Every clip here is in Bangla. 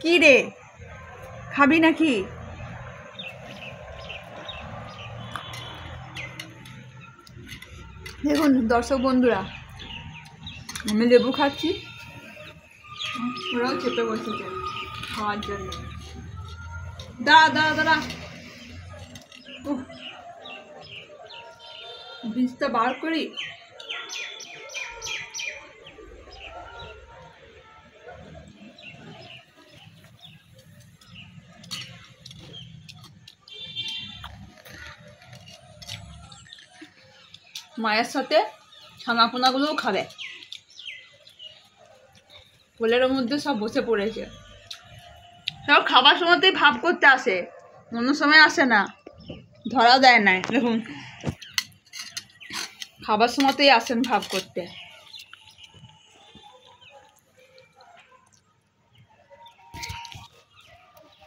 কি রে, খাবি নাকি? দেখুন দর্শক বন্ধুরা, আমি লেবু খাচ্ছি, ওরাও চেপে বসেছে খাওয়ার জন্য। দাঁড়া বীজটা বার করি। মায়ের সাথে ছানাপোনাগুলোও খাবে, কোলের মধ্যে সব বসে পড়েছে। সব খাবার সময়তেই ভাব করতে আসে, অন্য সময় আসে না, ধরা দেয় না। দেখুন খাবার সময়তেই আসেন ভাব করতে।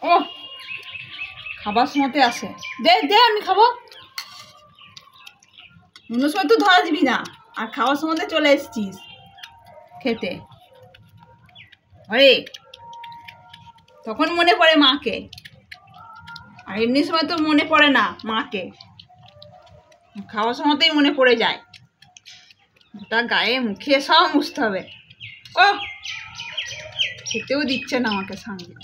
ও খাবার সময়তে আসে, দে দে আমি খাবো। অন্য সময় তো ধরা দিবি না, আর খাওয়ার সময়তে চলে এসছিস খেতে। আরে তখন মনে পড়ে মাকে, আর এমনি সময় তো মনে পড়ে না মাকে, খাওয়ার সময়তেই মনে পড়ে যায়। ওটা গায়ে মুখে সব মুছতে হবে। ও খেতেও দিচ্ছে না আমাকে সঙ্গে।